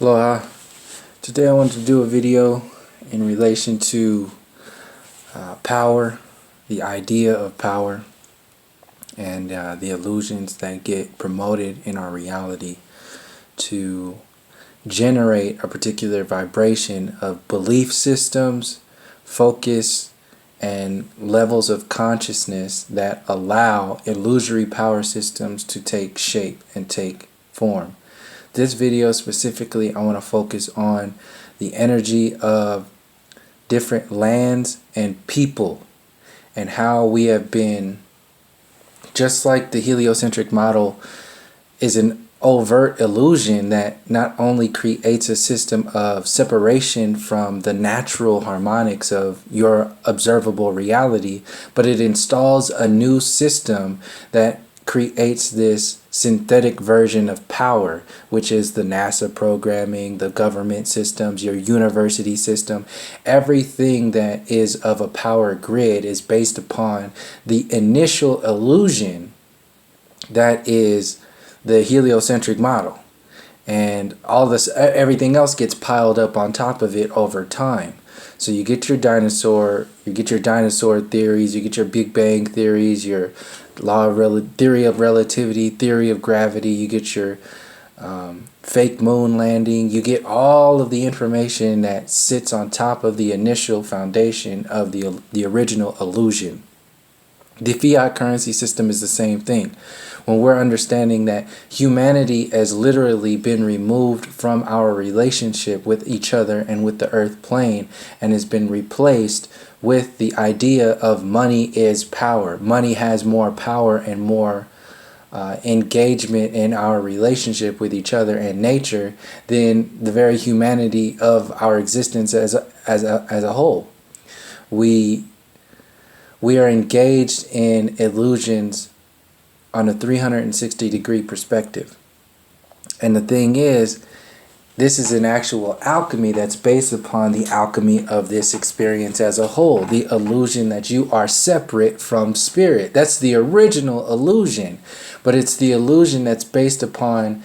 Aloha. Today I want to do a video in relation to power, the idea of power, and the illusions that get promoted in our reality to generate a particular vibration of belief systems, focus, and levels of consciousness that allow illusory power systems to take shape and take form. This video specifically, I want to focus on the energy of different lands and people and how we have been, just like the heliocentric model is an overt illusion that not only creates a system of separation from the natural harmonics of your observable reality, but it installs a new system that creates this synthetic version of power, which is the NASA programming, the government systems, your university system. Everything that is of a power grid is based upon the initial illusion that is the heliocentric model, and all this, everything else gets piled up on top of it over time. So you get your dinosaur theories, you get your Big Bang theories, your theory of relativity, theory of gravity, you get your fake moon landing, you get all of the information that sits on top of the initial foundation of the original illusion. The fiat currency system is the same thing. When we're understanding that humanity has literally been removed from our relationship with each other and with the earth plane and has been replaced with the idea of money is power. Money has more power and more engagement in our relationship with each other and nature than the very humanity of our existence as a whole. We are engaged in illusions on a 360-degree perspective. And the thing is, this is an actual alchemy that's based upon the alchemy of this experience as a whole. The illusion that you are separate from spirit. That's the original illusion. But it's the illusion that's based upon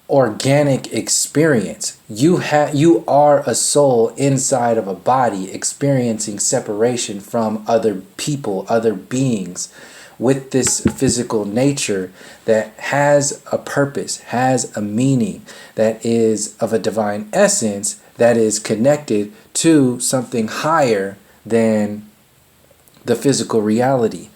organic experience. You are a soul inside of a body experiencing separation from other people, other beings, with this physical nature that has a purpose, has a meaning, that is of a divine essence, that is connected to something higher than the physical reality.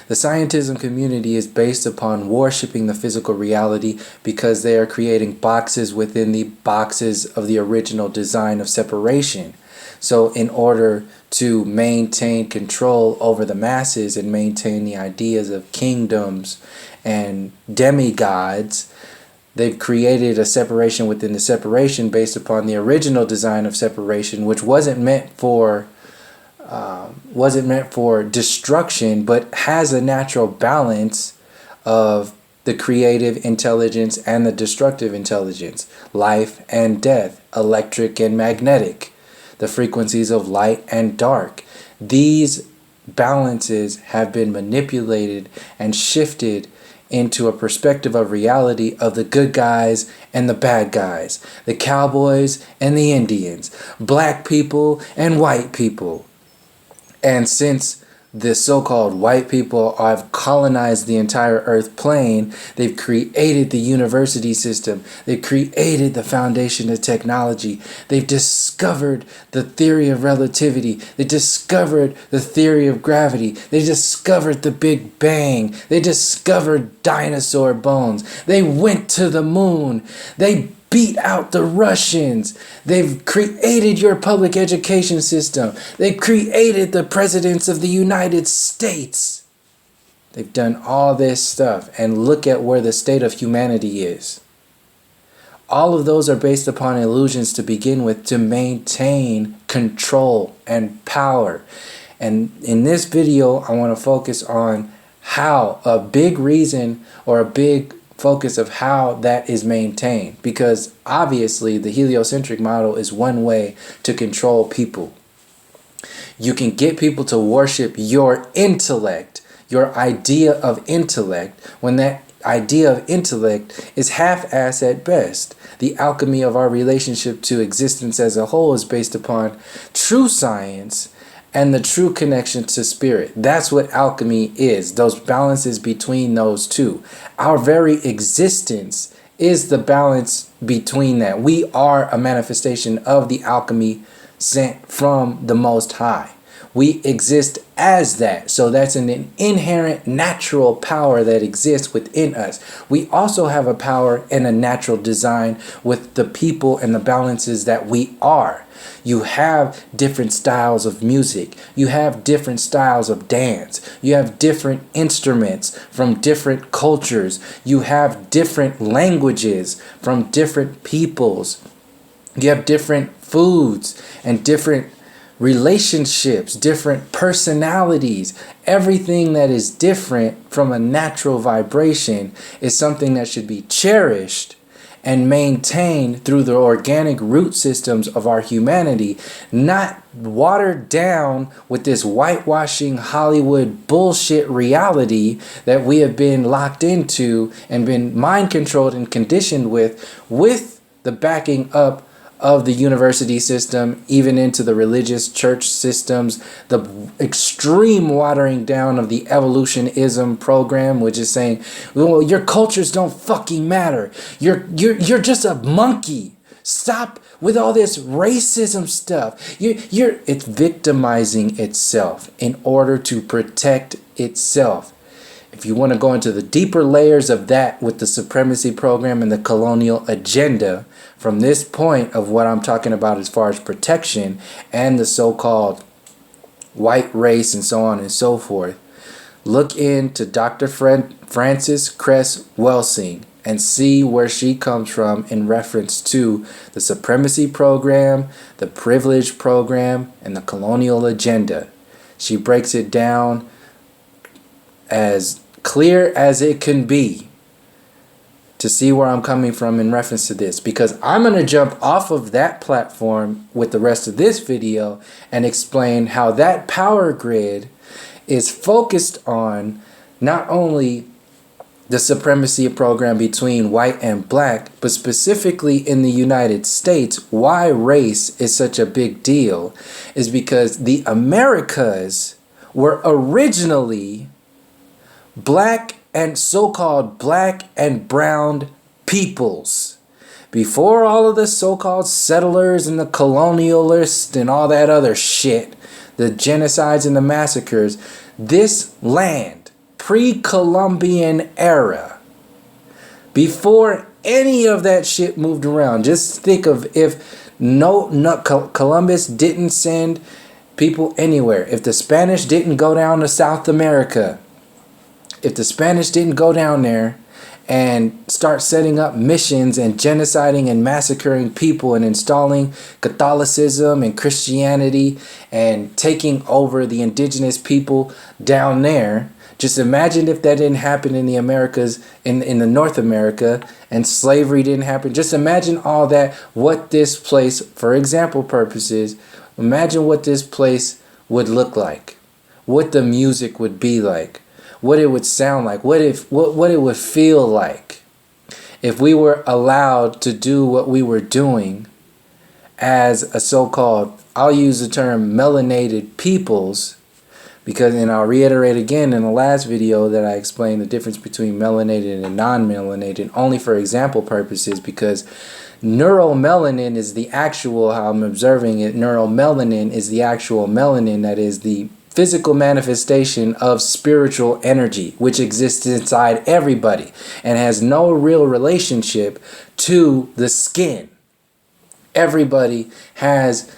The scientism community is based upon worshiping the physical reality because they are creating boxes within the boxes of the original design of separation. So in order to maintain control over the masses and maintain the ideas of kingdoms and demigods, they've created a separation within the separation based upon the original design of separation, which wasn't meant for destruction, but has a natural balance of the creative intelligence and the destructive intelligence, life and death, electric and magnetic, the frequencies of light and dark. These balances have been manipulated and shifted into a perspective of reality of the good guys and the bad guys, the cowboys and the Indians, black people and white people. And since the so-called white people have colonized the entire earth plane, they've created the university system, they've created the foundation of technology, they've discovered the theory of relativity, they discovered the theory of gravity, they discovered the Big Bang, they discovered dinosaur bones, they went to the moon, they beat out the Russians. They've created your public education system. They've created the presidents of the United States. They've done all this stuff, and look at where the state of humanity is. All of those are based upon illusions to begin with, to maintain control and power. And in this video, I want to focus on how a big reason or a big focus of how that is maintained, because obviously the heliocentric model is one way to control people. You can get people to worship your intellect, your idea of intellect, when that idea of intellect is half-assed at best. The alchemy of our relationship to existence as a whole is based upon true science and the true connection to spirit. That's what alchemy is, those balances between those two. Our very existence is the balance between that. We are a manifestation of the alchemy sent from the Most High. We exist as that. So that's an inherent natural power that exists within us. We also have a power and a natural design with the people and the balances that we are. You have different styles of music. You have different styles of dance. You have different instruments from different cultures. You have different languages from different peoples. You have different foods and different relationships, different personalities. Everything that is different from a natural vibration is something that should be cherished and maintained through the organic root systems of our humanity, not watered down with this whitewashing Hollywood bullshit reality that we have been locked into and been mind controlled and conditioned with the backing up of the university system, even into the religious church systems, the extreme watering down of the evolutionism program, which is saying, well, your cultures don't fucking matter. You're just a monkey. Stop with all this racism stuff. It's victimizing itself in order to protect itself. If you want to go into the deeper layers of that with the supremacy program and the colonial agenda, from this point of what I'm talking about as far as protection and the so-called white race and so on and so forth, look into Dr. Frances Cress Welsing and see where she comes from in reference to the supremacy program, the privilege program, and the colonial agenda. She breaks it down as clear as it can be to see where I'm coming from in reference to this, because I'm going to jump off of that platform with the rest of this video and explain how that power grid is focused on not only the supremacy program between white and black, but specifically in the United States. Why race is such a big deal is because the Americas were originally black and so-called black and brown peoples. Before all of the so-called settlers and the colonialists and all that other shit, the genocides and the massacres, this land, pre-Columbian era, before any of that shit moved around, just think of if Columbus didn't send people anywhere, if the Spanish didn't go down to South America, if the Spanish didn't go down there and start setting up missions and genociding and massacring people and installing Catholicism and Christianity and taking over the indigenous people down there, just imagine if that didn't happen in the Americas, in the North America, and slavery didn't happen. Just imagine all that, what this place, for example purposes, imagine what this place would look like, what the music would be like, what it would sound like, what it would feel like if we were allowed to do what we were doing as a so-called, I'll use the term melanated peoples, because, and I'll reiterate again in the last video that I explained the difference between melanated and non-melanated, only for example purposes, because neuromelanin is the actual, how I'm observing it, neuromelanin is the actual melanin that is the physical manifestation of spiritual energy, which exists inside everybody and has no real relationship to the skin. Everybody has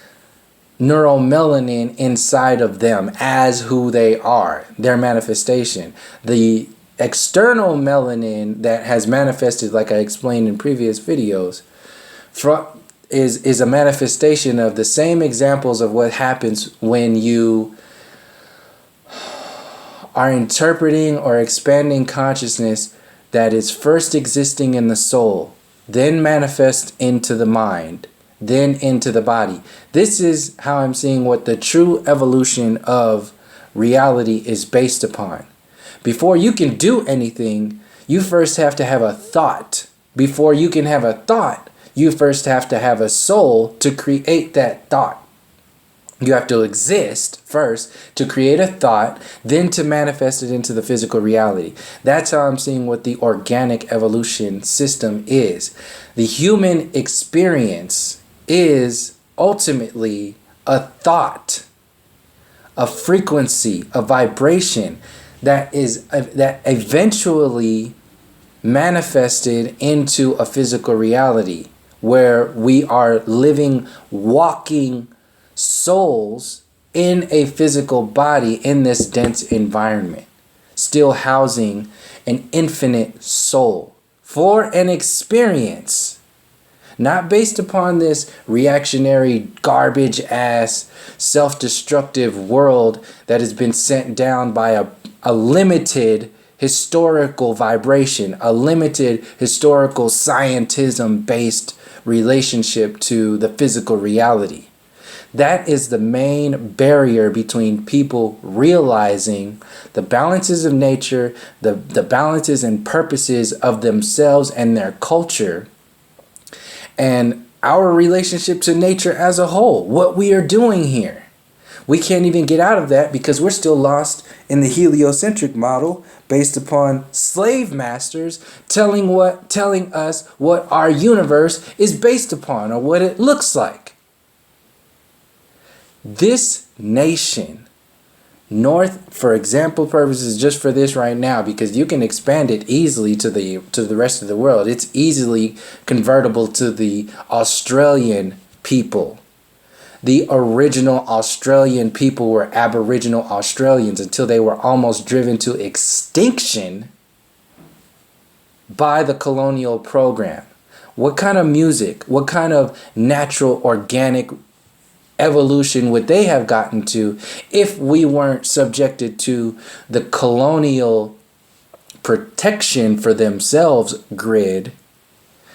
neuromelanin inside of them as who they are, their manifestation. The external melanin that has manifested, like I explained in previous videos, is a manifestation of the same examples of what happens when you are interpreting or expanding consciousness that is first existing in the soul, then manifest into the mind, then into the body. This is how I'm seeing what the true evolution of reality is based upon. Before you can do anything, You first have to have a thought. Before you can have a thought, you first have to have a soul to create that thought. You have to exist first to create a thought, then to manifest it into the physical reality. That's how I'm seeing what the organic evolution system is. The human experience is ultimately a thought, a frequency, a vibration that eventually manifested into a physical reality where we are living, walking souls in a physical body in this dense environment, still housing an infinite soul for an experience, not based upon this reactionary garbage ass self-destructive world that has been sent down by a limited historical vibration, a limited historical scientism based relationship to the physical reality. That is the main barrier between people realizing the balances of nature, the balances and purposes of themselves and their culture, and our relationship to nature as a whole, what we are doing here. We can't even get out of that because we're still lost in the heliocentric model based upon slave masters telling us what our universe is based upon or what it looks like. This nation, North, for example purposes, just for this right now, because you can expand it easily to the rest of the world. It's easily convertible to the Australian people. The original Australian people were Aboriginal Australians until they were almost driven to extinction by the colonial program. What kind of music, what kind of natural organic evolution would they have gotten to if we weren't subjected to the colonial protection for themselves grid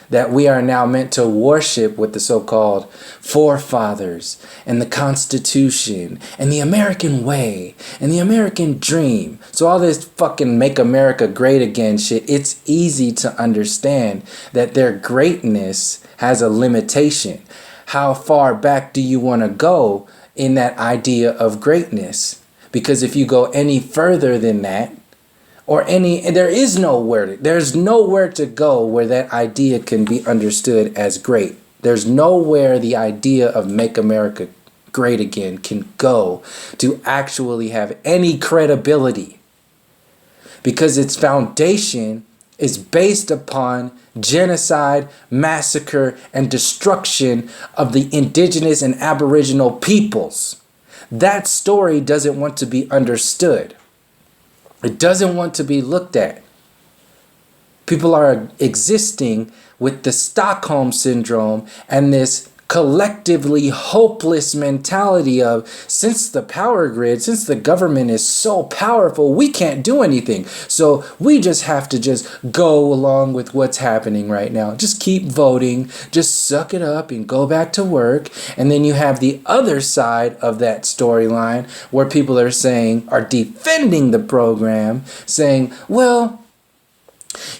that we are now meant to worship with the so-called forefathers and the Constitution and the American way and the American dream. So all this fucking make America great again shit, it's easy to understand that their greatness has a limitation. How far back do you want to go in that idea of greatness? Because if you go any further than that, there's nowhere to go where that idea can be understood as great. There's nowhere the idea of make America great again can go to actually have any credibility, because its foundation is based upon genocide, massacre, and destruction of the indigenous and aboriginal peoples. That story doesn't want to be understood. It doesn't want to be looked at. People are existing with the Stockholm syndrome and this collectively hopeless mentality of, since the power grid, since the government is so powerful, we can't do anything. So we just have to just go along with what's happening right now. Just keep voting, just suck it up and go back to work. And then you have the other side of that storyline where people are defending the program, saying, well,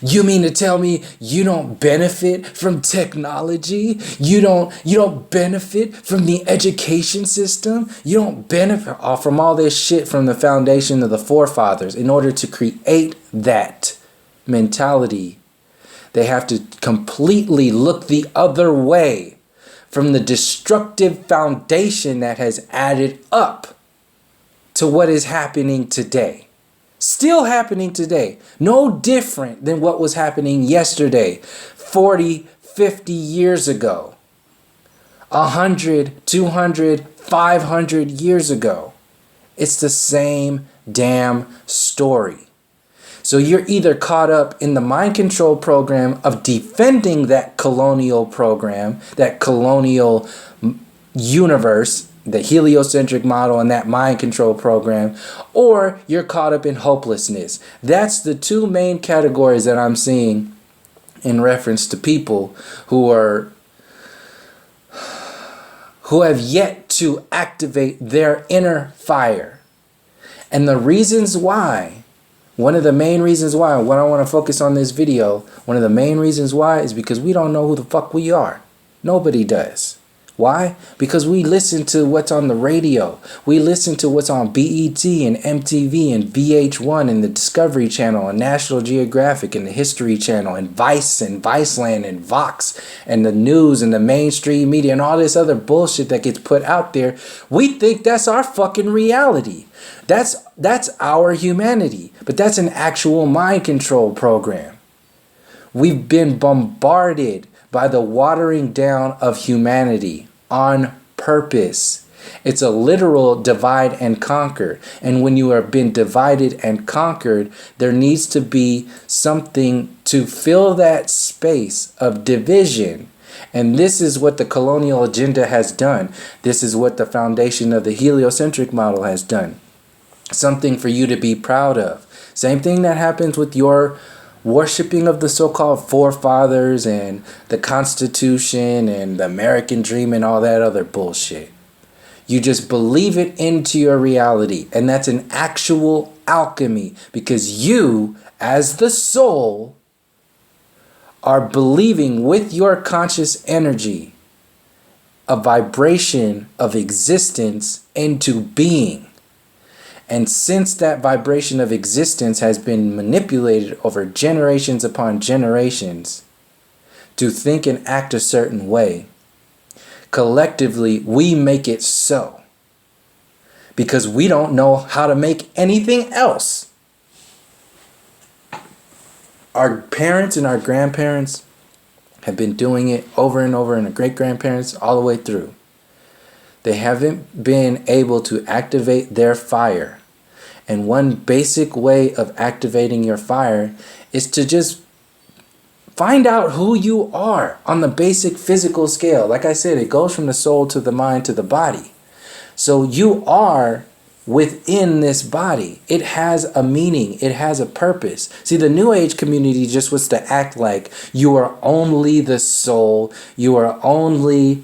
you mean to tell me you don't benefit from technology? You don't benefit from the education system? You don't benefit from all this shit from the foundation of the forefathers. In order to create that mentality, they have to completely look the other way from the destructive foundation that has added up to what is happening today. Still happening today. No different than what was happening yesterday, 40, 50 years ago, 100, 200, 500 years ago. It's the same damn story. So you're either caught up in the mind control program of defending that colonial program, that colonial universe, the heliocentric model and that mind control program, or you're caught up in hopelessness. That's the two main categories that I'm seeing in reference to people who have yet to activate their inner fire. And the reasons why One of the main reasons why, what I want to focus on this video, one of the main reasons why is because we don't know who the fuck we are. Nobody does. Why? Because we listen to what's on the radio. We listen to what's on BET and MTV and VH1 and the Discovery Channel and National Geographic and the History Channel and Viceland and Vox and the news and the mainstream media and all this other bullshit that gets put out there. We think that's our fucking reality. That's our humanity. But that's an actual mind control program. We've been bombarded by the watering down of humanity on purpose. It's a literal divide and conquer. And when you have been divided and conquered, there needs to be something to fill that space of division. And this is what the colonial agenda has done. This is what the foundation of the heliocentric model has done. Something for you to be proud of. Same thing that happens with your worshipping of the so-called forefathers and the Constitution and the American dream and all that other bullshit. You just believe it into your reality. And that's an actual alchemy, because you, as the soul, are believing with your conscious energy a vibration of existence into being. And since that vibration of existence has been manipulated over generations upon generations to think and act a certain way, collectively we make it so. Because we don't know how to make anything else. Our parents and our grandparents have been doing it over and over, and the great-grandparents all the way through. They haven't been able to activate their fire. And one basic way of activating your fire is to just find out who you are on the basic physical scale. Like I said, it goes from the soul to the mind to the body. So you are within this body. It has a meaning. It has a purpose. See, the New Age community just wants to act like you are only the soul. You are only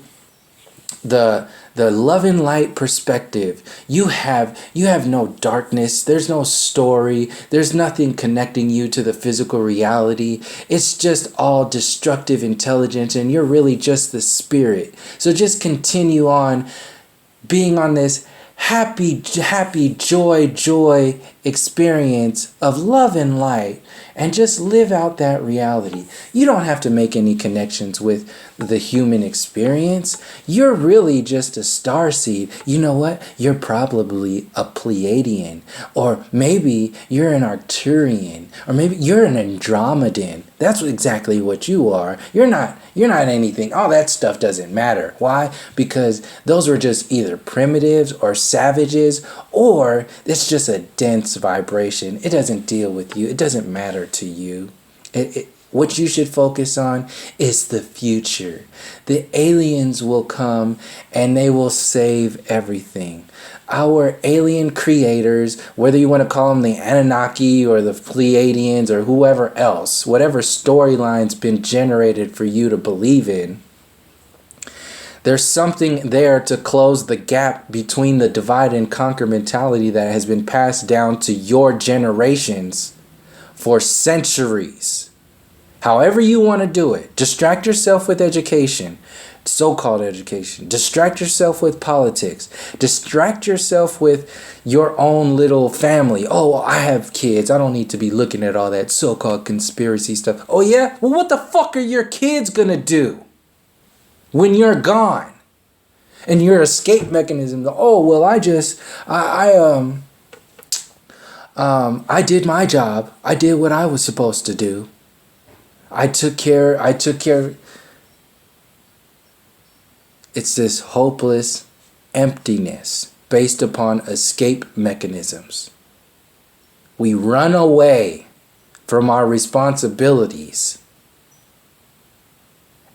the love and light perspective. You have no darkness. There's no story. There's nothing connecting you to the physical reality. It's just all destructive intelligence, and you're really just the spirit. So just continue on being on this happy joy experience of love and light, and just live out that reality. You don't have to make any connections with the human experience. You're really just a starseed. You know what? You're probably a Pleiadian, or maybe you're an Arcturian, or maybe you're an Andromedan. That's exactly what you are. You're not anything. All that stuff doesn't matter. Why? Because those were just either primitives or savages, or it's just a dense vibration. It doesn't deal with you. It doesn't matter to you. What you should focus on is the future. The aliens will come and they will save everything. Our alien creators, whether you want to call them the Anunnaki or the Pleiadians or whoever else, whatever storyline's been generated for you to believe in, there's something there to close the gap between the divide and conquer mentality that has been passed down to your generations for centuries. However you want to do it. Distract yourself with education, so-called education. Distract yourself with politics. Distract yourself with your own little family. Oh, I have kids. I don't need to be looking at all that so-called conspiracy stuff. Oh yeah? Well, what the fuck are your kids gonna do when you're gone? And your escape mechanism, oh, well, I did my job. I did what I was supposed to do. I took care. It's this hopeless emptiness based upon escape mechanisms. We run away from our responsibilities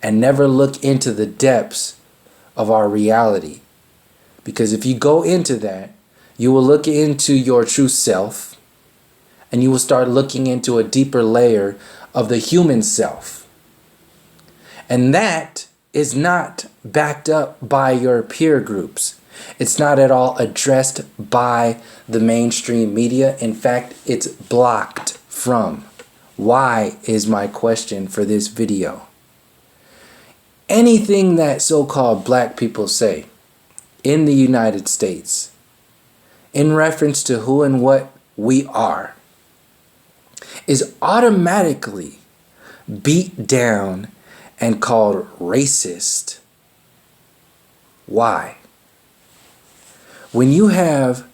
and never look into the depths of our reality. Because if you go into that, you will look into your true self, and you will start looking into a deeper layer of the human self. And that is not backed up by your peer groups. It's not at all addressed by the mainstream media. In fact, it's blocked from. Why is my question for this video. Anything that so-called black people say in the United States in reference to who and what we are is automatically beat down and called racist. Why? When you have,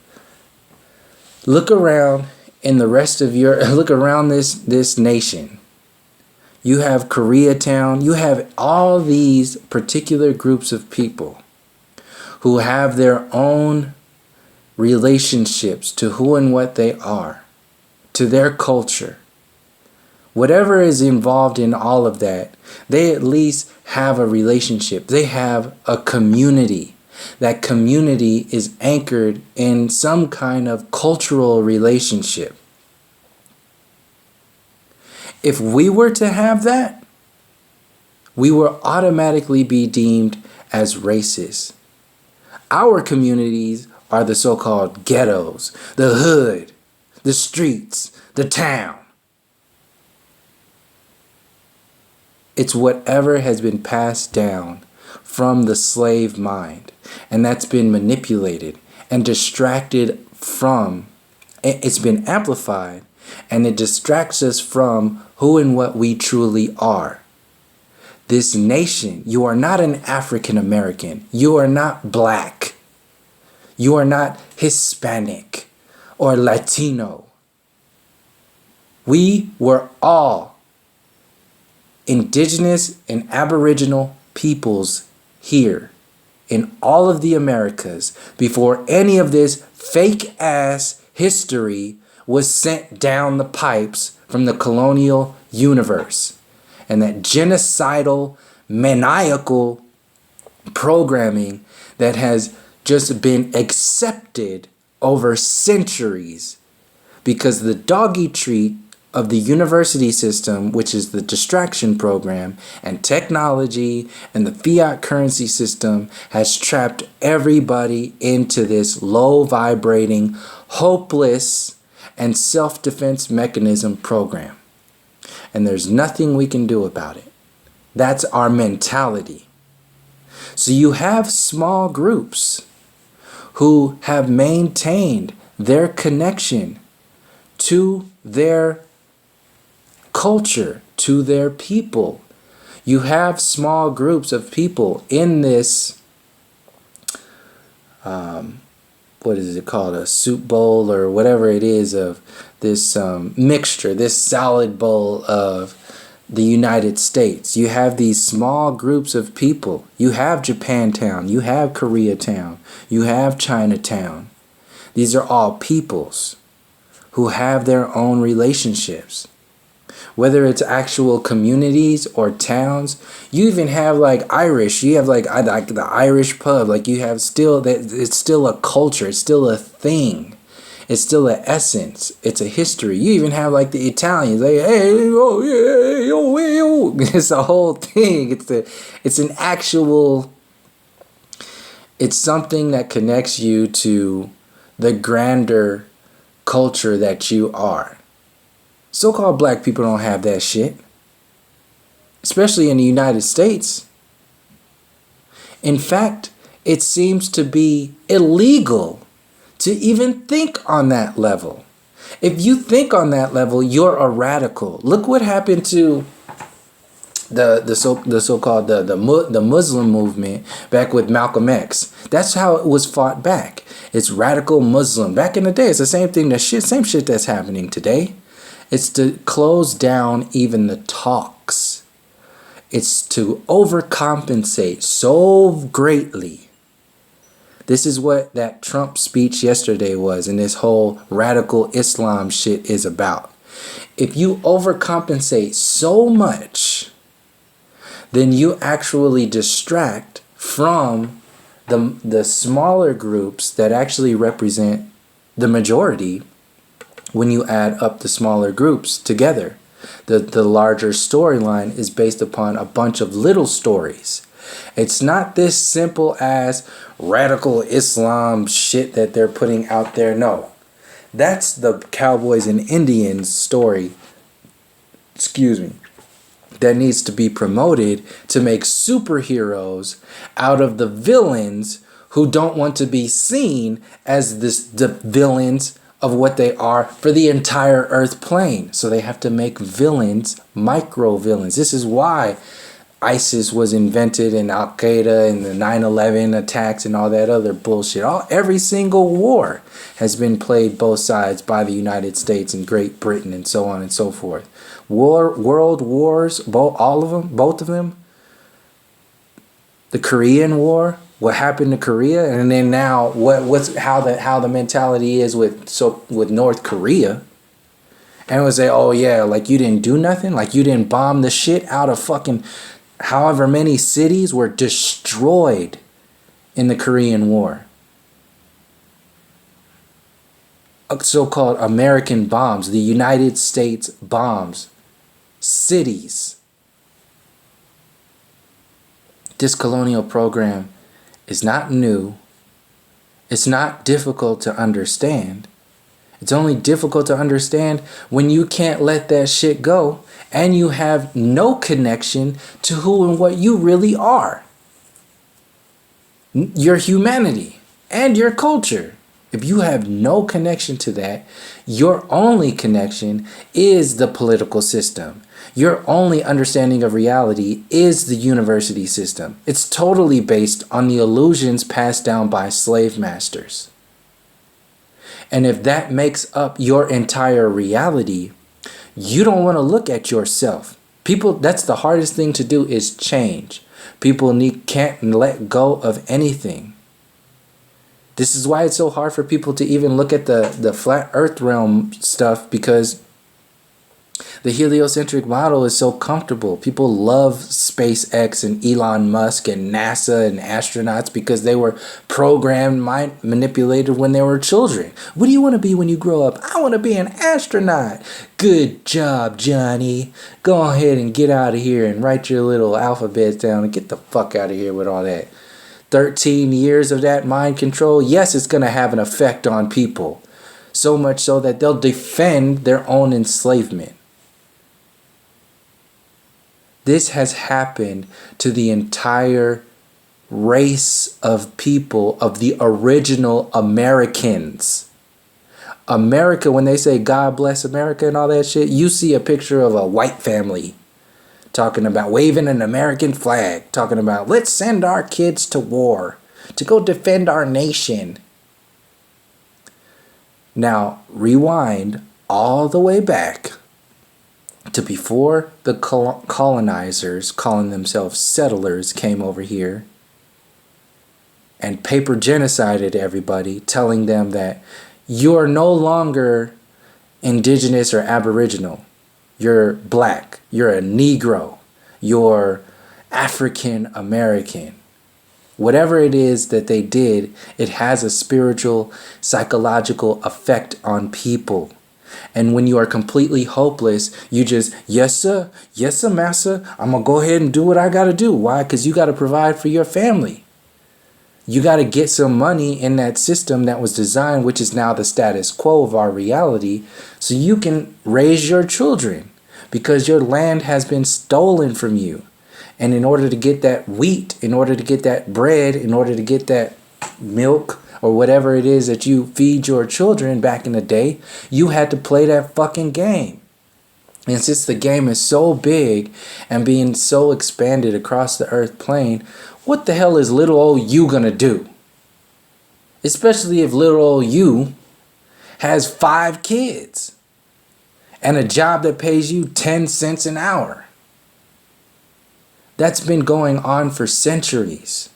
look around in the rest of your, look around this nation. You have Koreatown, you have all these particular groups of people who have their own relationships to who and what they are, to their culture. Whatever is involved in all of that, they at least have a relationship. They have a community. That community is anchored in some kind of cultural relationship. If we were to have that, we will automatically be deemed as racist. Our communities are the so-called ghettos, the hood, the streets, the town. It's whatever has been passed down from the slave mind, and that's been manipulated and distracted from, it's been amplified, and it distracts us from who and what we truly are. This nation, you are not an African American. You are not black. You are not Hispanic or Latino. We were all indigenous and aboriginal peoples here in all of the Americas before any of this fake ass history was sent down the pipes from the colonial universe, and that genocidal, maniacal programming that has just been accepted over centuries, because the doggy treat of the university system, which is the distraction program, and technology and the fiat currency system, has trapped everybody into this low vibrating, hopeless, and self-defense mechanism program. And there's nothing we can do about it. That's our mentality. So you have small groups who have maintained their connection to their culture, to their people. You have small groups of people in this, what is it called, a soup bowl or whatever it is, of this mixture, this salad bowl of the United States. You have these small groups of people. You have Japantown, you have Koreatown, you have Chinatown. These are all peoples who have their own relationships. Whether it's actual communities or towns, you even have like Irish. You have like the Irish pub. Like you have still that. It's still a culture. It's still a thing. It's still an essence. It's a history. You even have like the Italians. Like, hey, oh yeah, oh. It's a whole thing. It's an actual. It's something that connects you to the grander culture that you are. So-called black people don't have that shit, especially in the United States. In fact, it seems to be illegal to even think on that level. If you think on that level, you're a radical. Look what happened to the so-called Muslim movement back with Malcolm X. That's how it was fought back. It's radical Muslim. Back in the day, it's the same thing. Same shit that's happening today. It's to close down even the talks. It's to overcompensate so greatly. This is what that Trump speech yesterday was, and this whole radical Islam shit is about. If you overcompensate so much, then you actually distract from the smaller groups that actually represent the majority. When you add up the smaller groups together, the larger storyline is based upon a bunch of little stories It's not this simple as radical Islam shit that they're putting out there. No. That's the Cowboys and Indians story. Excuse me. That needs to be promoted to make superheroes out of the villains who don't want to be seen as the villains of what they are for the entire Earth plane. So they have to make villains, micro villains. This is why ISIS was invented, and Al Qaeda and the 9/11 attacks and all that other bullshit. Every single war has been played both sides by the United States and Great Britain and so on and so forth. World wars, both of them. The Korean War, what happened to Korea, and then now how the mentality is with North Korea. And it would say, oh yeah, like you didn't do nothing, like you didn't bomb the shit out of fucking however many cities were destroyed in the Korean War. So-called American bombs, the United States bombs, cities. This colonial program is not new. It's not difficult to understand. It's only difficult to understand when you can't let that shit go and you have no connection to who and what you really are. Your humanity and your culture. If you have no connection to that, your only connection is the political system. Your only understanding of reality is the university system. It's totally based on the illusions passed down by slave masters. And if that makes up your entire reality, you don't want to look at yourself. People, that's the hardest thing to do, is change. People can't let go of anything. This is why it's so hard for people to even look at the flat earth realm stuff, because the heliocentric model is so comfortable. People love SpaceX and Elon Musk and NASA and astronauts because they were programmed, manipulated when they were children. What do you want to be when you grow up? I want to be an astronaut. Good job, Johnny. Go ahead and get out of here and write your little alphabets down and get the fuck out of here with all that. 13 years of that mind control, yes, it's going to have an effect on people. So much so that they'll defend their own enslavement. This has happened to the entire race of people, of the original Americans. America, when they say God bless America and all that shit, you see a picture of a white family talking about waving an American flag, talking about let's send our kids to war to go defend our nation. Now, rewind all the way back to before the colonizers, calling themselves settlers, came over here and paper genocided everybody, telling them that you're no longer indigenous or aboriginal. You're black, you're a Negro, you're African American. Whatever it is that they did, it has a spiritual, psychological effect on people. And when you are completely hopeless, you just, yes sir, massa, I'm going to go ahead and do what I got to do. Why? Because you got to provide for your family. You got to get some money in that system that was designed, which is now the status quo of our reality, so you can raise your children, because your land has been stolen from you. And in order to get that wheat, in order to get that bread, in order to get that milk or whatever it is that you feed your children back in the day, you had to play that fucking game. And since the game is so big and being so expanded across the earth plane, what the hell is little old you gonna do? Especially if little old you has 5 kids and a job that pays you 10 cents an hour. That's been going on for centuries.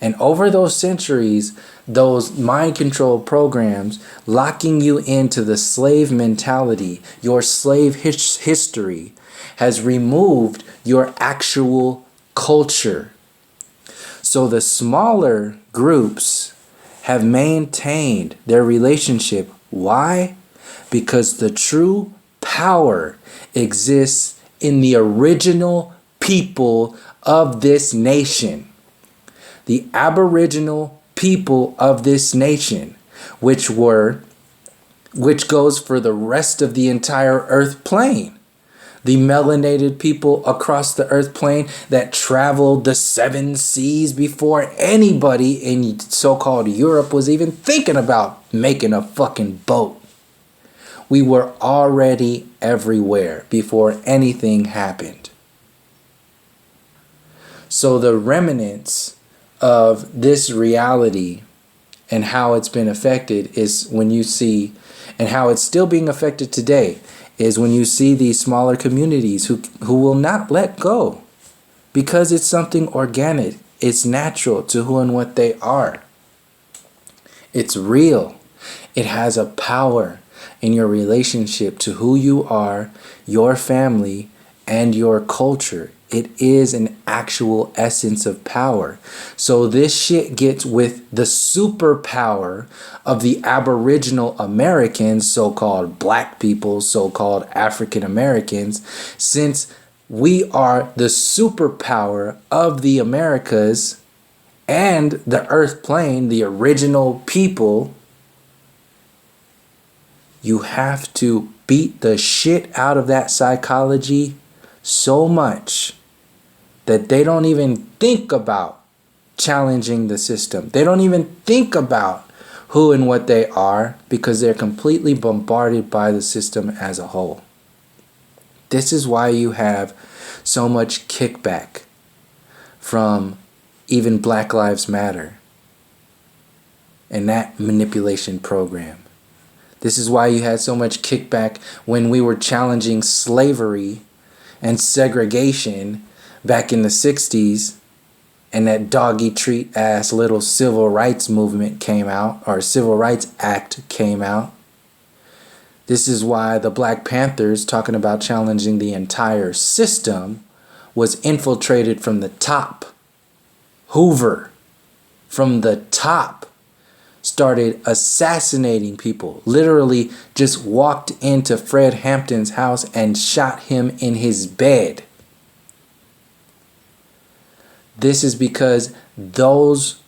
And over those centuries, those mind control programs locking you into the slave mentality, your slave history, has removed your actual culture. So the smaller groups have maintained their relationship. Why? Because the true power exists in the original people of this nation. The Aboriginal people of this nation, which goes for the rest of the entire earth plane. The melanated people across the earth plane that traveled the 7 seas before anybody in so-called Europe was even thinking about making a fucking boat. We were already everywhere before anything happened. So the remnants of this reality and how it's been affected is when you see, and how it's still being affected today, is when you see these smaller communities who will not let go because it's something organic. It's natural to who and what they are. It's real. It has a power in your relationship to who you are, your family, and your culture. It is an actual essence of power. So this shit gets with the superpower of the Aboriginal Americans, so-called black people, so-called African Americans, since we are the superpower of the Americas and the earth plane, the original people. You have to beat the shit out of that psychology so much that they don't even think about challenging the system. They don't even think about who and what they are because they're completely bombarded by the system as a whole. This is why you have so much kickback from even Black Lives Matter and that manipulation program. This is why you had so much kickback when we were challenging slavery and segregation back in the 60s, and that doggy treat ass little civil rights movement came out, or Civil Rights Act came out. This is why the Black Panthers, talking about challenging the entire system, was infiltrated from the top. Hoover, from the top, started assassinating people. Literally just walked into Fred Hampton's house and shot him in his bed. This is because those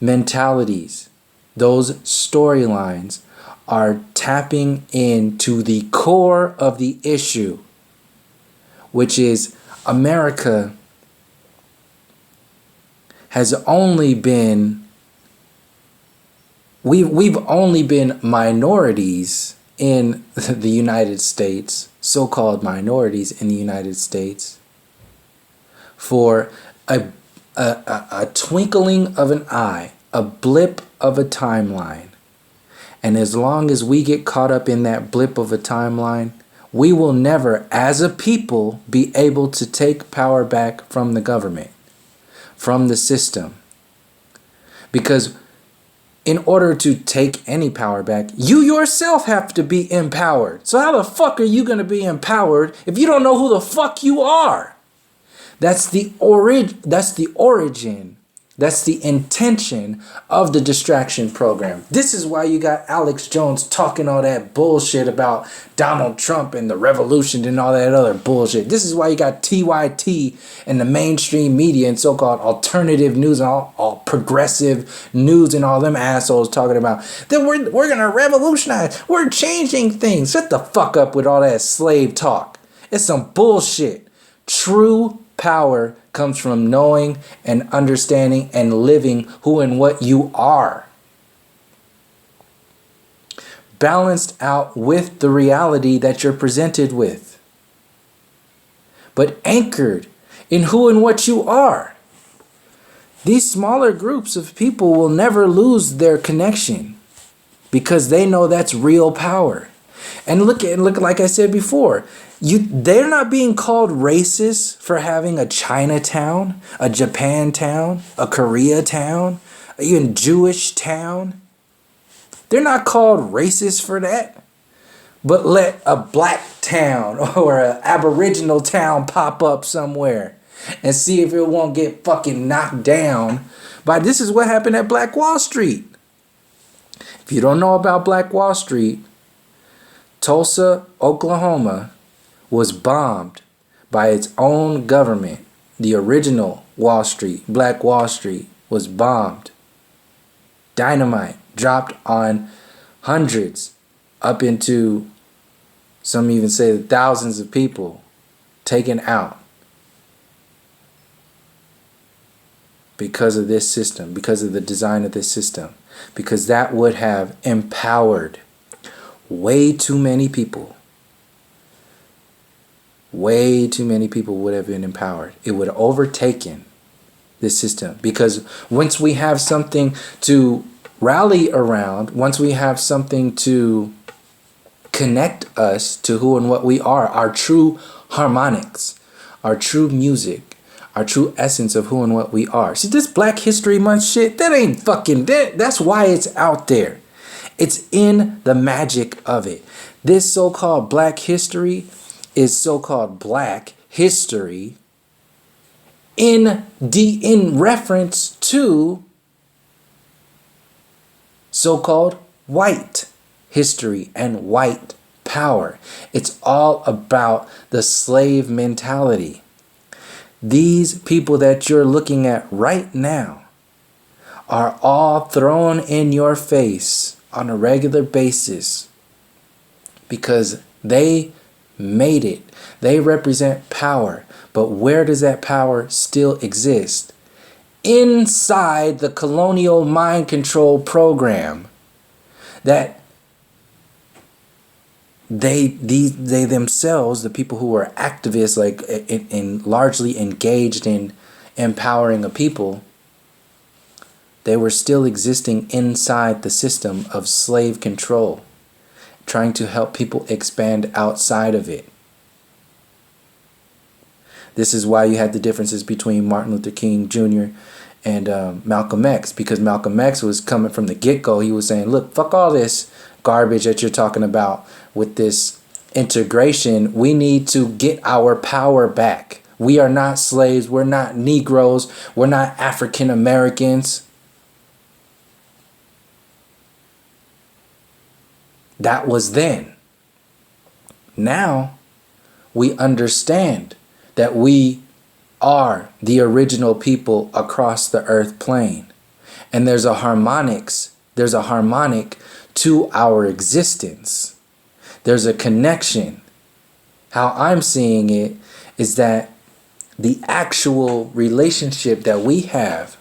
mentalities, those storylines are tapping into the core of the issue, which is America has only been, we've only been minorities in the United States, so-called minorities in the United States, for a twinkling of an eye, a blip of a timeline. And as long as we get caught up in that blip of a timeline, we will never, as a people, be able to take power back from the government, from the system. Because in order to take any power back, you yourself have to be empowered. So how the fuck are you going to be empowered if you don't know who the fuck you are? That's the origin. That's the intention of the distraction program. This is why you got Alex Jones talking all that bullshit about Donald Trump and the revolution and all that other bullshit. This is why you got TYT and the mainstream media and so-called alternative news and all progressive news and all them assholes talking about that we're going to revolutionize. We're changing things. Shut the fuck up with all that slave talk. It's some bullshit. True power comes from knowing and understanding and living who and what you are. Balanced out with the reality that you're presented with. But anchored in who and what you are. These smaller groups of people will never lose their connection because they know that's real power. And look, like I said before, they're not being called racist for having a Chinatown, a Japantown, a Koreatown, even Jewish town. They're not called racist for that. But let a black town or an Aboriginal town pop up somewhere and see if it won't get fucking knocked down. But this is what happened at Black Wall Street. If you don't know about Black Wall Street, Tulsa, Oklahoma was bombed by its own government The original Wall Street, Black Wall Street, was bombed. Dynamite dropped on hundreds, up into, some even say, thousands of people taken out because of this system, because of the design of this system, because that would have empowered way too many people. Way too many people would have been empowered. It would have overtaken this system, because once we have something to rally around, once we have something to connect us to who and what we are, our true harmonics, our true music, our true essence of who and what we are. See, this Black History Month shit, that ain't fucking dead. That's why it's out there. It's in the magic of it. This so-called Black history is so-called Black history in reference to so-called white history and white power. It's all about the slave mentality. These people that you're looking at right now are all thrown in your face on a regular basis because they made it. They represent power. But where does that power still exist? Inside the colonial mind control program that they themselves, the people who were activists, like in largely engaged in empowering a people, they were still existing inside the system of slave control, trying to help people expand outside of it. This is why you had the differences between Martin Luther King Jr. and Malcolm X, because Malcolm X was coming from the get-go. He was saying, look, fuck all this garbage that you're talking about with this integration. We need to get our power back. We are not slaves. We're not Negroes. We're not African Americans. That was then. Now we understand that we are the original people across the earth plane. And there's a harmonic to our existence. There's a connection. How I'm seeing it is that the actual relationship that we have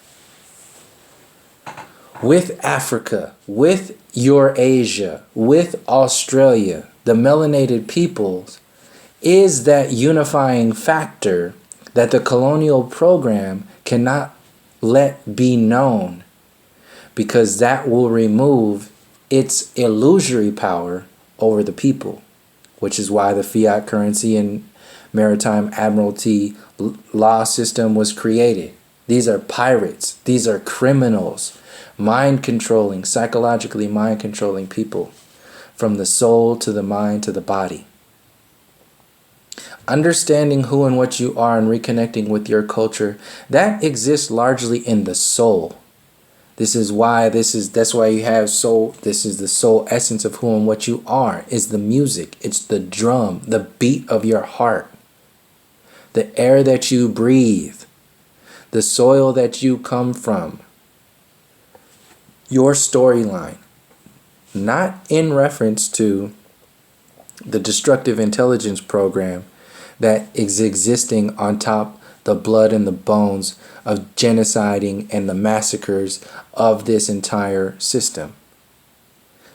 with Africa, with Eurasia, with Australia, the melanated peoples, is that unifying factor that the colonial program cannot let be known, because that will remove its illusory power over the people, which is why the fiat currency and maritime admiralty law system was created. These are pirates. These are criminals, mind controlling, psychologically mind controlling people, from the soul to the mind to the body. Understanding who and what you are and reconnecting with your culture, that exists largely in the soul. That's why you have soul. This is the soul essence of who and what you are, is the music. It's the drum, the beat of your heart, the air that you breathe, the soil that you come from, your storyline, not in reference to the destructive intelligence program that is existing on top the blood and the bones of genociding and the massacres of this entire system.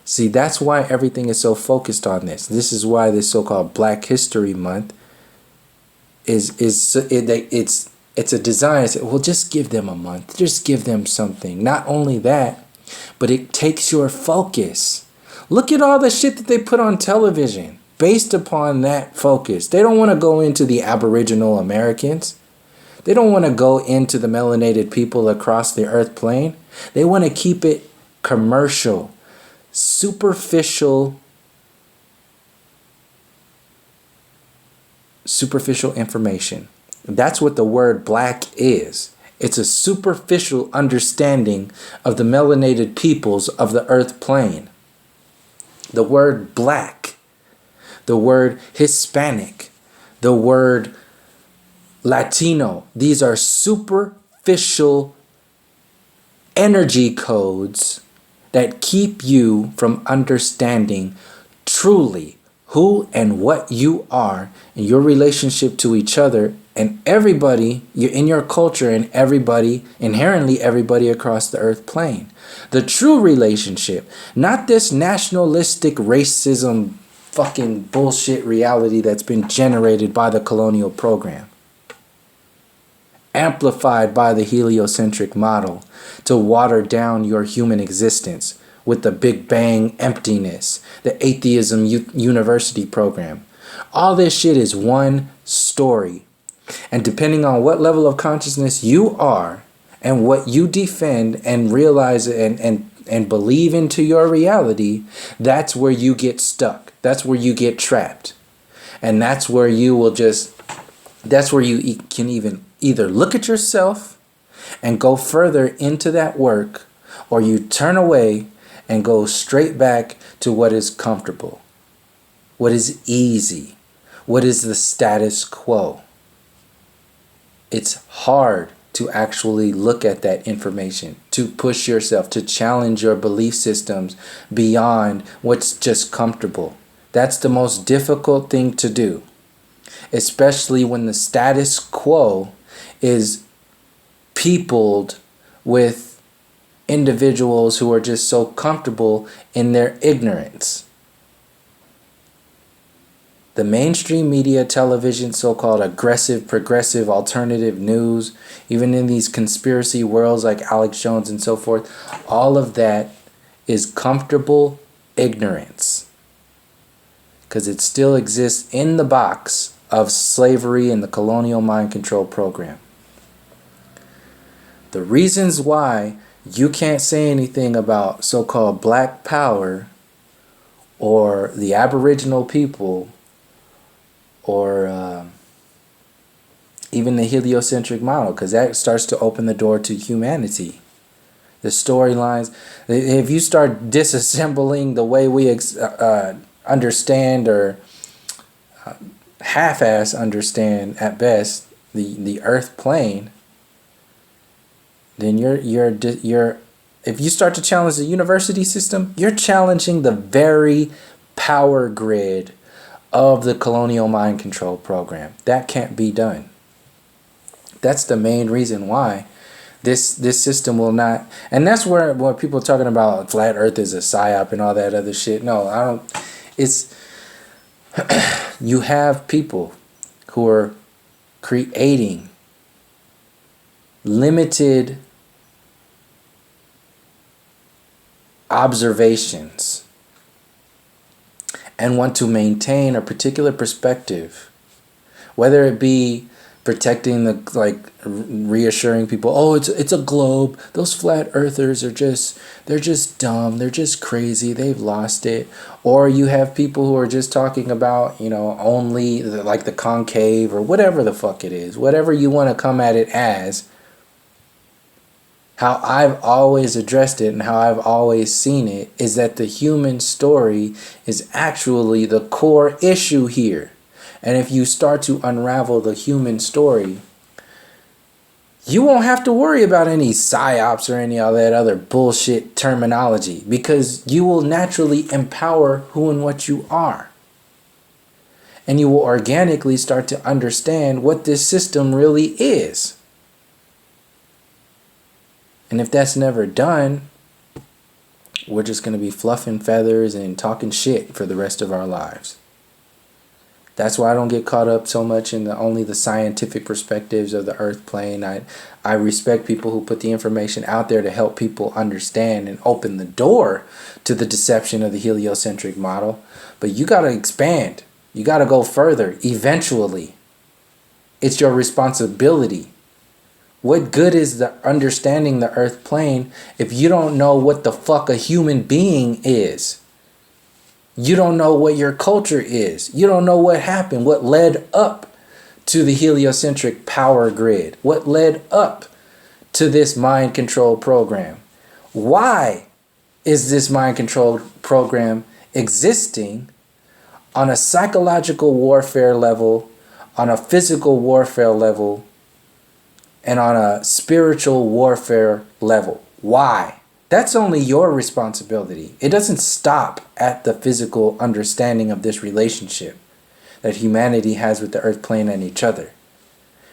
See, that's why everything is so focused on this. This is why this so-called Black History Month it's a design. Well, just give them a month. Just give them something. Not only that, but it takes your focus. Look at all the shit that they put on television based upon that focus. They don't want to go into the Aboriginal Americans. They don't want to go into the melanated people across the earth plane. They want to keep it commercial, superficial information. That's what the word black is. It's a superficial understanding of the melanated peoples of the earth plane. The word black, the word Hispanic, the word Latino. These are superficial energy codes that keep you from understanding truly who and what you are in your relationship to each other and everybody you're in your culture and everybody, inherently everybody across the earth plane. The true relationship, not this nationalistic racism fucking bullshit reality that's been generated by the colonial program, amplified by the heliocentric model to water down your human existence with the Big Bang emptiness, the atheism university program. All this shit is one story. And depending on what level of consciousness you are and what you defend and realize and believe into your reality, that's where you get stuck. That's where you get trapped. And that's where you will that's where you can even either look at yourself and go further into that work, or you turn away and go straight back to what is comfortable, what is easy, what is the status quo. It's hard to actually look at that information, to push yourself, to challenge your belief systems beyond what's just comfortable. That's the most difficult thing to do, especially when the status quo is peopled with individuals who are just so comfortable in their ignorance. The mainstream media, television, so-called aggressive, progressive, alternative news, even in these conspiracy worlds like Alex Jones and so forth, all of that is comfortable ignorance, because it still exists in the box of slavery and the colonial mind control program. The reasons why you can't say anything about so-called black power or the Aboriginal people or even the heliocentric model, because that starts to open the door to humanity. The storylines, if you start disassembling the way we understand or half-ass understand at best the earth plane, then you're if you start to challenge the university system, you're challenging the very power grid of the colonial mind control program. That can't be done. That's the main reason why this system will not. And that's where when people are talking about flat earth is a psyop and all that other shit. No, I don't. It's you have people who are creating limited observations and want to maintain a particular perspective, whether it be protecting reassuring people, oh, it's a globe, those flat earthers are they're just dumb, they're just crazy, they've lost it. Or you have people who are just talking about, only the concave or whatever the fuck it is, whatever you want to come at it as. How I've always addressed it and how I've always seen it is that the human story is actually the core issue here. And if you start to unravel the human story, you won't have to worry about any psyops or any of that other bullshit terminology, because you will naturally empower who and what you are. And you will organically start to understand what this system really is. And if that's never done, we're just going to be fluffing feathers and talking shit for the rest of our lives. That's why I don't get caught up so much in only the scientific perspectives of the earth plane. I respect people who put the information out there to help people understand and open the door to the deception of the heliocentric model. But you got to expand. You got to go further eventually. It's your responsibility. What good is the understanding the earth plane if you don't know what the fuck a human being is? You don't know what your culture is. You don't know what happened, what led up to the heliocentric power grid, what led up to this mind control program. Why is this mind control program existing on a psychological warfare level, on a physical warfare level and on a spiritual warfare level. Why? That's only your responsibility. It doesn't stop at the physical understanding of this relationship that humanity has with the earth plane and each other.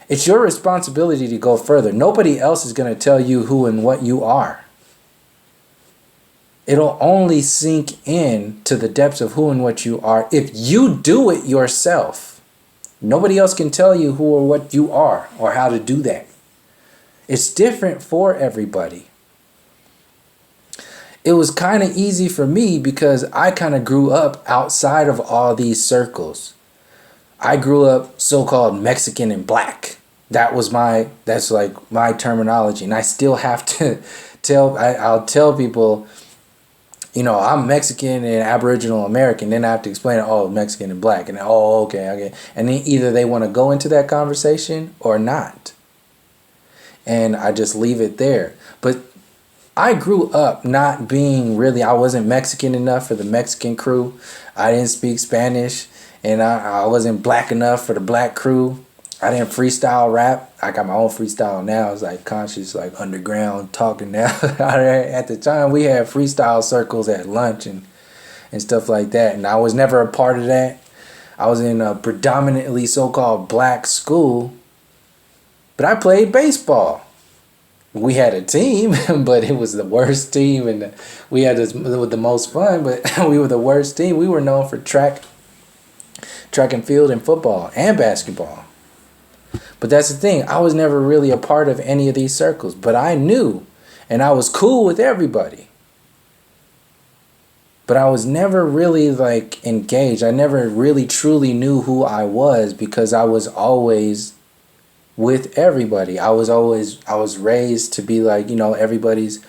It's your responsibility to go further. Nobody else is going to tell you who and what you are. It'll only sink in to the depths of who and what you are if you do it yourself. Nobody else can tell you who or what you are or how to do that. It's different for everybody. It was kind of easy for me because I kind of grew up outside of all these circles. I grew up so-called Mexican and black. That's like my terminology. And I still have to I'll tell people, you know, I'm Mexican and Aboriginal American. Then I have to explain it, oh, Mexican and black. And okay. And then either they want to go into that conversation or not. And I just leave it there. But I grew up not being really, I wasn't Mexican enough for the Mexican crew. I didn't speak Spanish. And I wasn't black enough for the black crew. I didn't freestyle rap. I got my own freestyle now. It's like conscious, like underground talking now. At the time, we had freestyle circles at lunch and stuff like that. And I was never a part of that. I was in a predominantly so-called black school. But I played baseball. We had a team, but it was the worst team. And we had the most fun, but we were the worst team. We were known for track and field and football and basketball. But that's the thing. I was never really a part of any of these circles. But I knew, and I was cool with everybody. But I was never really like engaged. I never really truly knew who I was because I was always with everybody. I was raised to be like, you know, everybody's,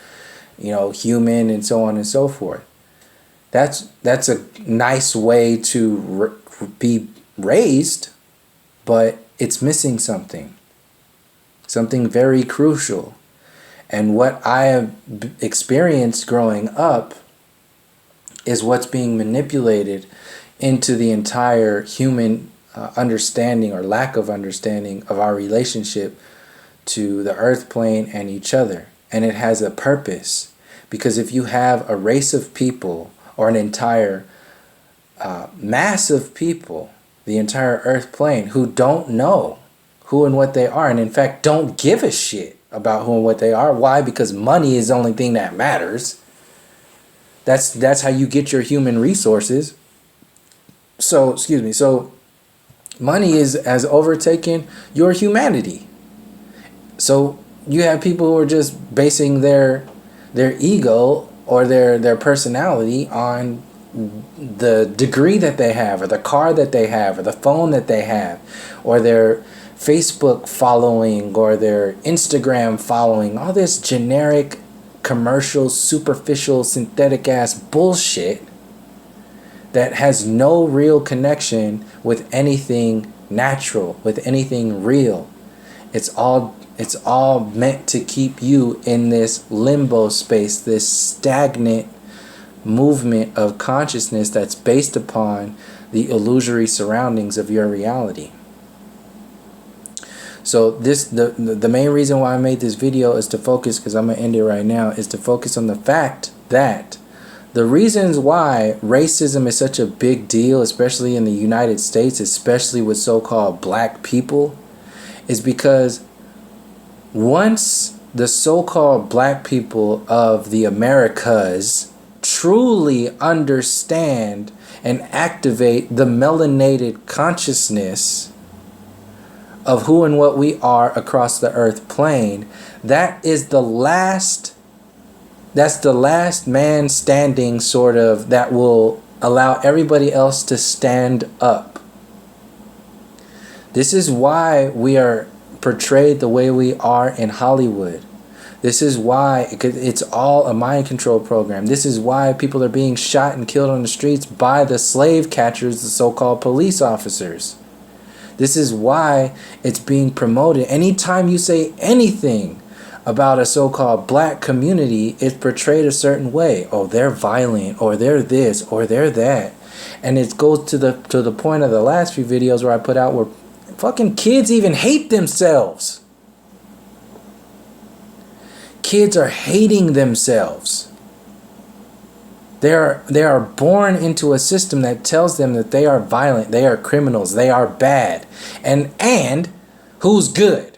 you know, human and so on and so forth. That's a nice way to be raised, but it's missing something very crucial. And what I have experienced growing up is what's being manipulated into the entire human understanding or lack of understanding of our relationship to the earth plane and each other. And it has a purpose, because if you have a race of people or an entire mass of people, the entire earth plane, who don't know who and what they are, and in fact don't give a shit about who and what they are. Why? Because money is the only thing that matters. That's how you get your human resources. So money has overtaken your humanity. So you have people who are just basing their ego or their personality on the degree that they have, or the car that they have, or the phone that they have, or their Facebook following, or their Instagram following. All this generic, commercial, superficial, synthetic ass bullshit that has no real connection with anything natural, with anything real. It's all meant to keep you in this limbo space, this stagnant movement of consciousness that's based upon the illusory surroundings of your reality. So the main reason why I made this video is to focus, because I'm going to end it right now, is to focus on the fact that the reasons why racism is such a big deal, especially in the United States, especially with so-called black people, is because once the so-called black people of the Americas truly understand and activate the melanated consciousness of who and what we are across the earth plane, that's the last man standing, sort of, that will allow everybody else to stand up. This is why we are portrayed the way we are in Hollywood. This is why it's all a mind control program. This is why people are being shot and killed on the streets by the slave catchers, the so-called police officers. This is why it's being promoted. Anytime you say anything about a so-called black community, it's portrayed a certain way. Oh, they're violent, or they're this, or they're that. And it goes to the point of the last few videos where I put out where Fucking kids even hate themselves. Kids are hating themselves. They are born into a system that tells them that they are violent, they are criminals, they are bad. And who's good?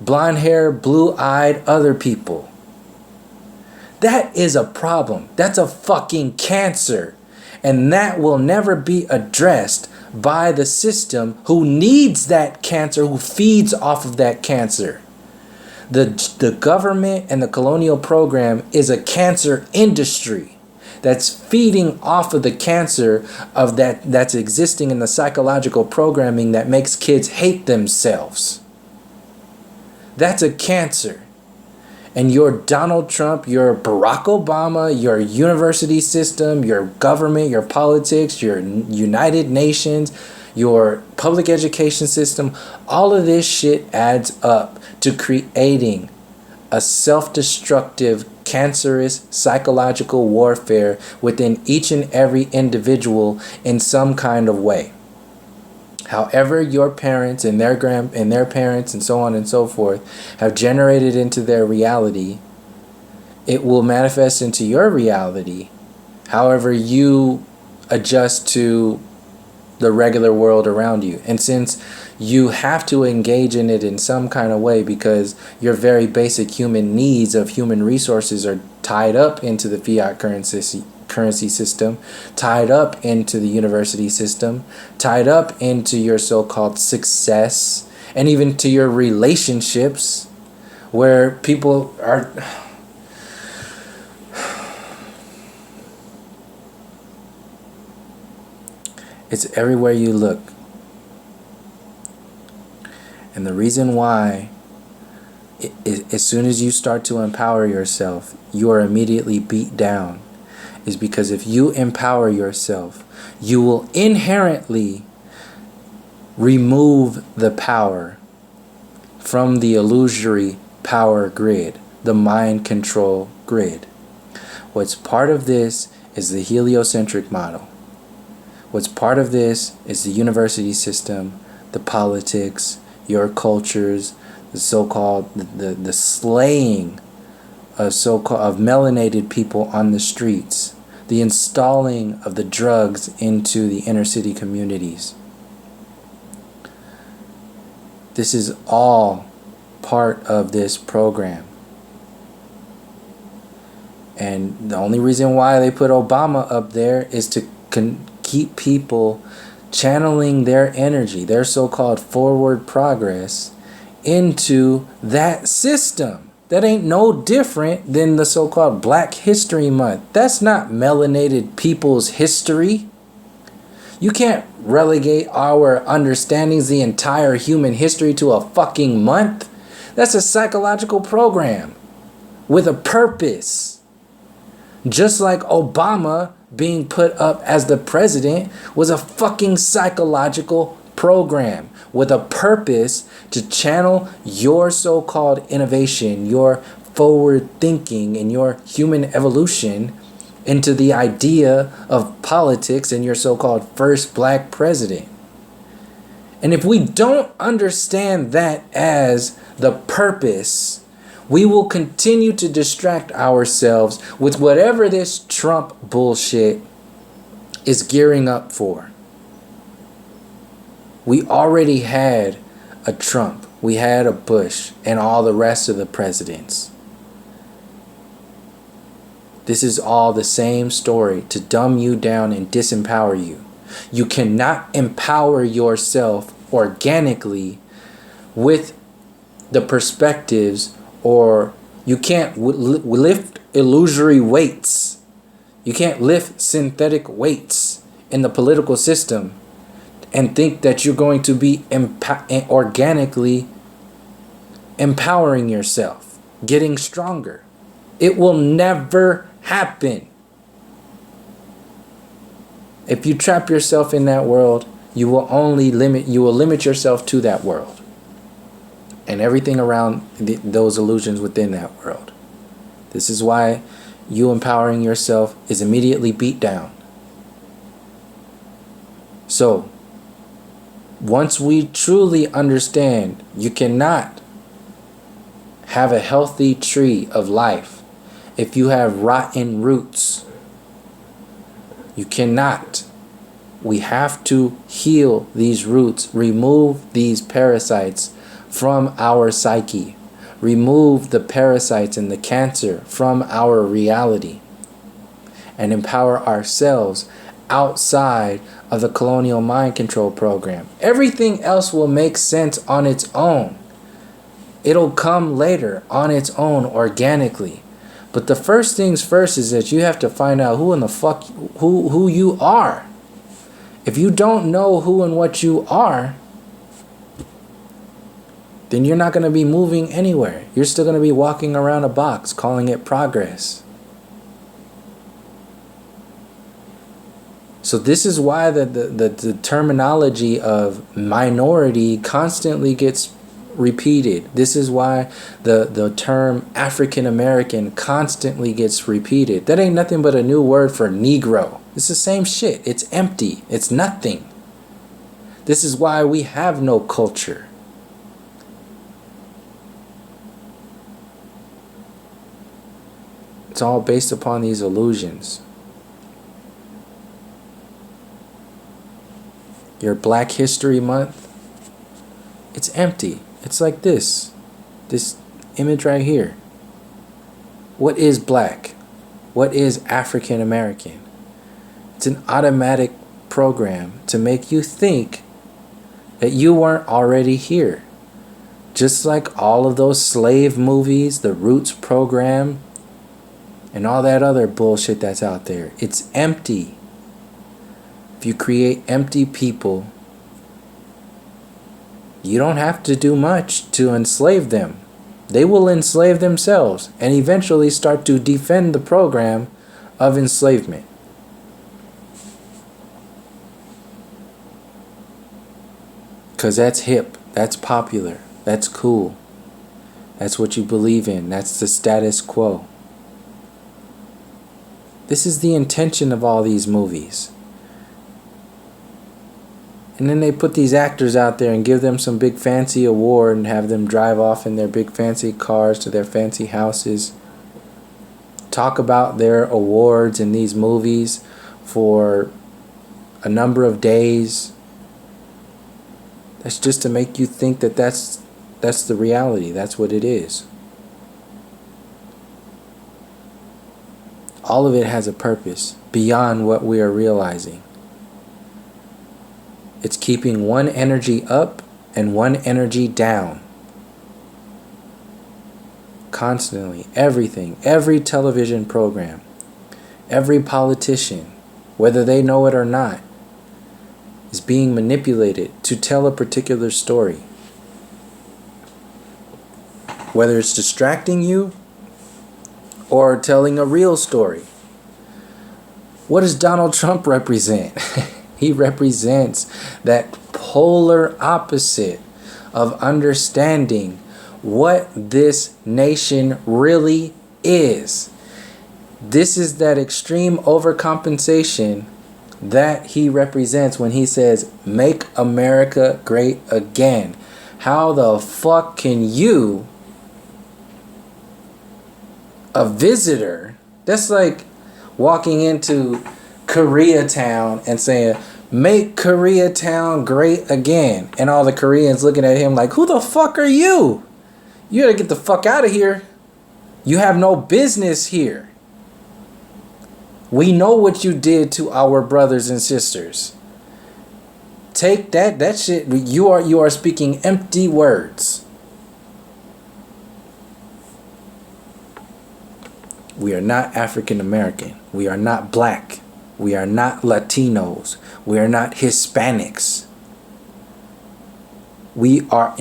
Blonde hair, blue-eyed other people. That is a problem. That's a fucking cancer. And that will never be addressed by the system who needs that cancer, who feeds off of that cancer. The government and the colonial program is a cancer industry that's feeding off of the cancer of that's existing in the psychological programming that makes kids hate themselves. That's a cancer. And your Donald Trump, your Barack Obama, your university system, your government, your politics, your United Nations, your public education system, all of this shit adds up to creating a self-destructive, cancerous psychological warfare within each and every individual in some kind of way. However your parents and their parents and so on and so forth have generated into their reality, it will manifest into your reality however you adjust to the regular world around you. And since you have to engage in it in some kind of way because your very basic human needs of human resources are tied up into the fiat currency system, tied up into the university system, tied up into your so-called success, and even to your relationships, where people are... It's everywhere you look. And the reason why, as soon as you start to empower yourself, you are immediately beat down, is because if you empower yourself, you will inherently remove the power from the illusory power grid, the mind control grid. What's part of this is the heliocentric model. What's part of this is the university system, the politics, your cultures, the so-called the slaying of melanated people on the streets, the installing of the drugs into the inner city communities. This is all part of this program. And the only reason why they put Obama up there is to keep people channeling their energy, their so-called forward progress, into that system. That ain't no different than the so-called Black History Month. That's not melanated people's history. You can't relegate our understandings, the entire human history, to a fucking month. That's a psychological program with a purpose. Just like Obama being put up as the president was a fucking psychological program with a purpose to channel your so-called innovation, your forward thinking, and your human evolution into the idea of politics and your so-called first black president. And if we don't understand that as the purpose, we will continue to distract ourselves with whatever this Trump bullshit is gearing up for. We already had a Trump, we had a Bush, and all the rest of the presidents. This is all the same story to dumb you down and disempower you. You cannot empower yourself organically with the perspectives, or you can't lift illusory weights. You can't lift synthetic weights in the political system and think that you're going to be organically empowering yourself, getting stronger. It will never happen. If you trap yourself in that world, you will limit yourself to that world and everything around those illusions within that world. This is why you empowering yourself is immediately beat down. So Once we truly understand, you cannot have a healthy tree of life if you have rotten roots. You cannot. We have to heal these roots, remove these parasites from our psyche, remove the parasites and the cancer from our reality, and empower ourselves outside of the colonial mind control program. Everything else will make sense on its own. It'll come later on its own organically. But the first things first is that you have to find out who in the fuck who you are. If you don't know who and what you are, then you're not going to be moving anywhere. You're still going to be walking around a box calling it progress. So this is why the terminology of minority constantly gets repeated. This is why the term African American constantly gets repeated. That ain't nothing but a new word for Negro. It's the same shit. It's empty. It's nothing. This is why we have no culture. It's all based upon these illusions. Your Black History Month, it's empty. It's like this image right here. What is black? What is African American? It's an automatic program to make you think that you weren't already here. Just like all of those slave movies, the Roots program, and all that other bullshit that's out there. It's empty. If you create empty people, you don't have to do much to enslave them. They will enslave themselves and eventually start to defend the program of enslavement. Because that's hip, that's popular, that's cool. That's what you believe in, that's the status quo. This is the intention of all these movies. And then they put these actors out there and give them some big fancy award and have them drive off in their big fancy cars to their fancy houses. Talk about their awards in these movies for a number of days. That's just to make you think that that's the reality. That's what it is. All of it has a purpose beyond what we are realizing. It's keeping one energy up and one energy down. Constantly, everything, every television program, every politician, whether they know it or not, is being manipulated to tell a particular story. Whether it's distracting you or telling a real story. What does Donald Trump represent? He represents that polar opposite of understanding what this nation really is. This is that extreme overcompensation that he represents when he says, "Make America great again." How the fuck can you, a visitor, that's like walking into Koreatown and saying, "Make Koreatown great again," and all the Koreans looking at him like, "Who the fuck are you? You gotta get the fuck out of here. You have no business here. We know what you did to our brothers and sisters. Take that shit. You are speaking empty words." We are not African American. We are not black. We are not Latinos. We are not Hispanics. We are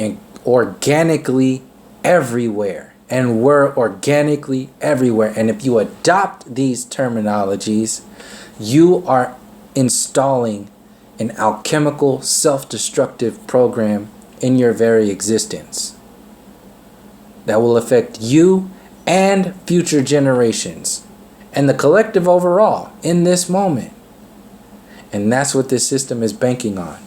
organically everywhere. And we're organically everywhere. And if you adopt these terminologies, you are installing an alchemical self-destructive program in your very existence that will affect you and future generations and the collective overall in this moment. And that's what this system is banking on.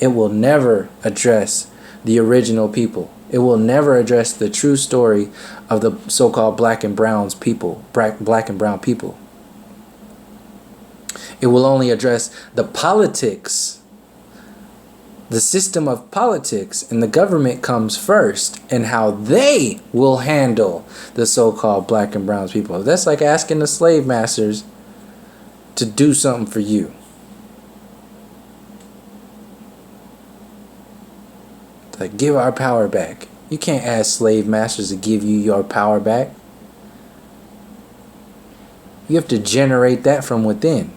it will never address the original people. It will never address the true story of the so-called black and brown people. It will only address the politics. The system of politics and the government comes first, and how they will handle the so-called black and brown people. That's like asking the slave masters to do something for you. Like, give our power back. You can't ask slave masters to give you your power back. You have to generate that from within.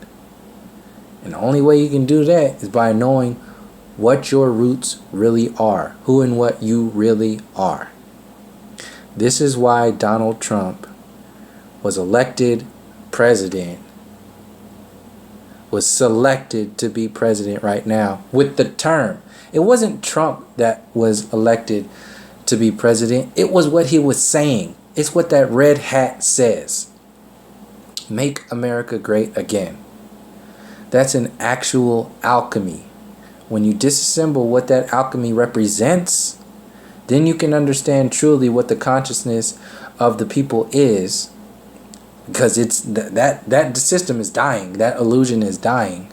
And the only way you can do that is by knowing what your roots really are, who and what you really are. This is why Donald Trump was elected president, was selected to be president right now with the term. It wasn't Trump that was elected to be president. It was what he was saying. It's what that red hat says. Make America great again. That's an actual alchemy. When you disassemble what that alchemy represents, then you can understand truly what the consciousness of the people is, because it's that system is dying. That illusion is dying.